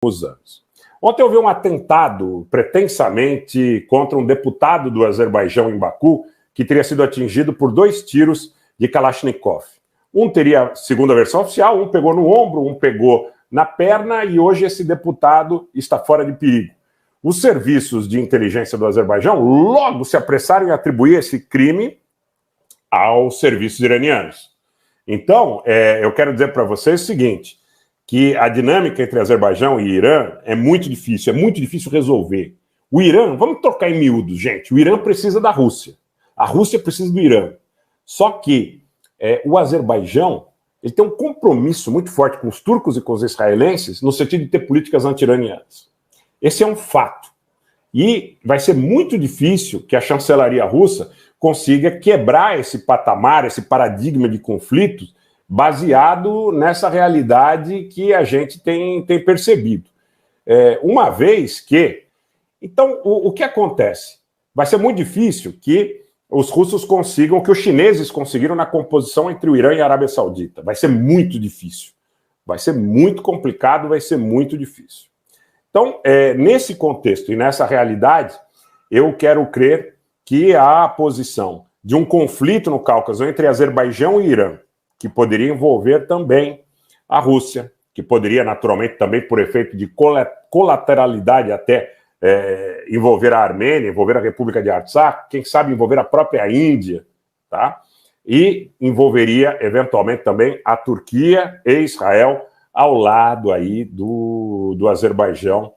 últimos anos. Ontem houve um atentado pretensamente contra um deputado do Azerbaijão em Baku, que teria sido atingido por 2 tiros de Kalashnikov. Um teria, segundo a versão oficial, um pegou no ombro, um pegou na perna, e hoje esse deputado está fora de perigo. Os serviços de inteligência do Azerbaijão logo se apressaram em atribuir esse crime aos serviços iranianos. Então, eu quero dizer para vocês o seguinte, que a dinâmica entre Azerbaijão e Irã é muito difícil resolver. O Irã, vamos trocar em miúdos, gente, o Irã precisa da Rússia, a Rússia precisa do Irã. Só que o Azerbaijão ele tem um compromisso muito forte com os turcos e com os israelenses no sentido de ter políticas anti-iranianas. Esse é um fato. E vai ser muito difícil que a chancelaria russa consiga quebrar esse patamar, esse paradigma de conflitos, baseado nessa realidade que a gente tem percebido. Uma vez que... Então, o que acontece? Vai ser muito difícil que os russos consigam o que os chineses conseguiram na composição entre o Irã e a Arábia Saudita. Vai ser muito difícil. Vai ser muito complicado, vai ser muito difícil. Então, nesse contexto e nessa realidade, eu quero crer que a posição de um conflito no Cáucaso entre Azerbaijão e Irã, que poderia envolver também a Rússia, que poderia, naturalmente, também por efeito de colateralidade até envolver a Armênia, envolver a República de Artsakh, quem sabe envolver a própria Índia, tá? E envolveria, eventualmente, também a Turquia e Israel ao lado aí do Azerbaijão,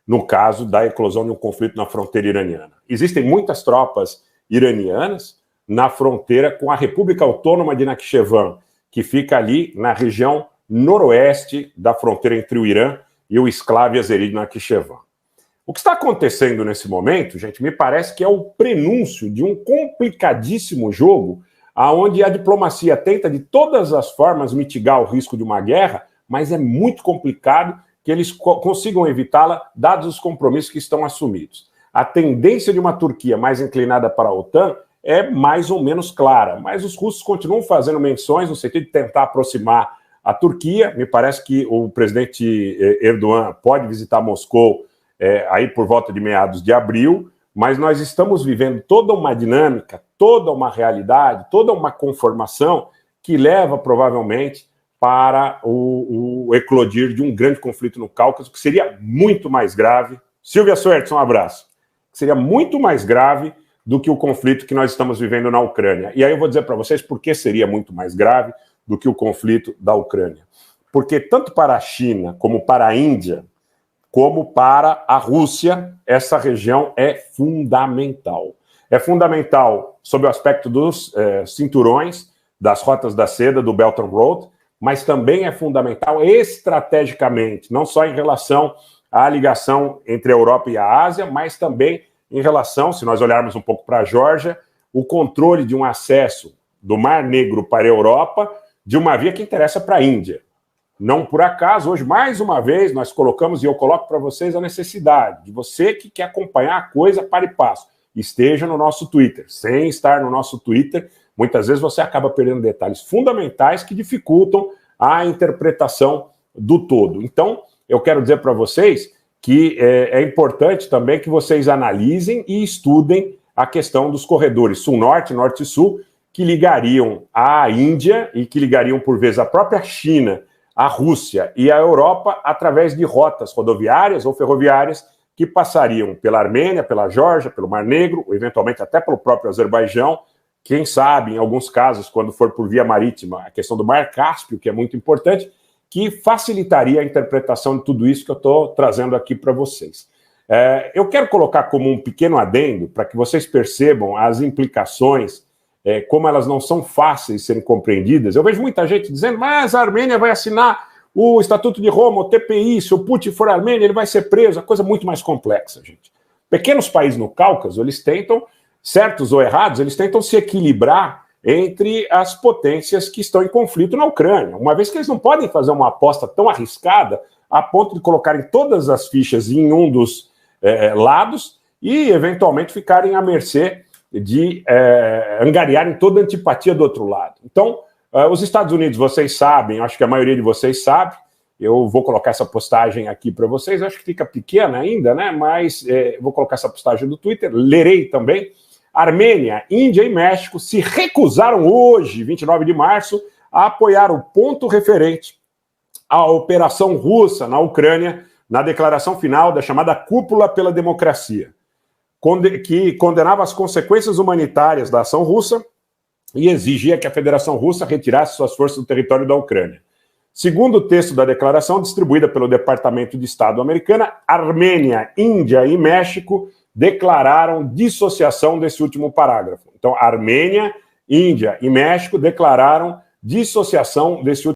no caso da eclosão de um conflito na fronteira iraniana. Existem muitas tropas iranianas na fronteira com a República Autônoma de Nakhchivan, que fica ali na região noroeste da fronteira entre o Irã e o enclave azeri de Nakhchivan. O que está acontecendo nesse momento, gente, me parece que é o prenúncio de um complicadíssimo jogo onde a diplomacia tenta de todas as formas mitigar o risco de uma guerra, mas é muito complicado que eles consigam evitá-la, dados os compromissos que estão assumidos. A tendência de uma Turquia mais inclinada para a OTAN é mais ou menos clara, mas os russos continuam fazendo menções no sentido de tentar aproximar a Turquia. Me parece que o presidente Erdogan pode visitar Moscou aí por volta de meados de abril, mas nós estamos vivendo toda uma dinâmica, toda uma realidade, toda uma conformação que leva provavelmente para o eclodir de um grande conflito no Cáucaso, que seria muito mais grave. Silvia Suertson, um abraço. Que seria muito mais grave do que o conflito que nós estamos vivendo na Ucrânia. E aí eu vou dizer para vocês por que seria muito mais grave do que o conflito da Ucrânia. Porque tanto para a China, como para a Índia, como para a Rússia, essa região é fundamental. É fundamental sob o aspecto dos cinturões, das rotas da seda, do Belt and Road, mas também é fundamental estrategicamente, não só em relação à ligação entre a Europa e a Ásia, mas também em relação, se nós olharmos um pouco para a Geórgia, o controle de um acesso do Mar Negro para a Europa, de uma via que interessa para a Índia. Não por acaso, hoje, mais uma vez, nós colocamos, e eu coloco para vocês a necessidade de você que quer acompanhar a coisa para e passo, esteja no nosso Twitter. Sem estar no nosso Twitter, muitas vezes você acaba perdendo detalhes fundamentais que dificultam a interpretação do todo. Então, eu quero dizer para vocês que é importante também que vocês analisem e estudem a questão dos corredores sul-norte, norte e sul, que ligariam a Índia e que ligariam, por vezes, a própria China, a Rússia e a Europa através de rotas rodoviárias ou ferroviárias que passariam pela Armênia, pela Geórgia, pelo Mar Negro, ou eventualmente até pelo próprio Azerbaijão, quem sabe, em alguns casos, quando for por via marítima, a questão do Mar Cáspio, que é muito importante, que facilitaria a interpretação de tudo isso que eu estou trazendo aqui para vocês. Eu quero colocar como um pequeno adendo, para que vocês percebam as implicações, como elas não são fáceis de serem compreendidas. Eu vejo muita gente dizendo, mas a Armênia vai assinar o Estatuto de Roma, o TPI, se o Putin for Armênia, ele vai ser preso. A coisa é muito mais complexa, gente. Pequenos países no Cáucaso, eles tentam, certos ou errados, eles tentam se equilibrar entre as potências que estão em conflito na Ucrânia, uma vez que eles não podem fazer uma aposta tão arriscada a ponto de colocarem todas as fichas em um dos lados e, eventualmente, ficarem à mercê de angariarem toda a antipatia do outro lado. Então, os Estados Unidos, vocês sabem, acho que a maioria de vocês sabe, Eu vou colocar essa postagem aqui para vocês, acho que fica pequena ainda, né? Mas vou colocar essa postagem do Twitter, lerei também. Armênia, Índia e México se recusaram hoje, 29 de março, a apoiar o ponto referente à operação russa na Ucrânia, na declaração final da chamada Cúpula pela Democracia, que condenava as consequências humanitárias da ação russa e exigia que a Federação Russa retirasse suas forças do território da Ucrânia. Segundo o texto da declaração, distribuída pelo Departamento de Estado americano, Armênia, Índia e México declararam dissociação desse último parágrafo. Então, Armênia, Índia e México declararam dissociação desse último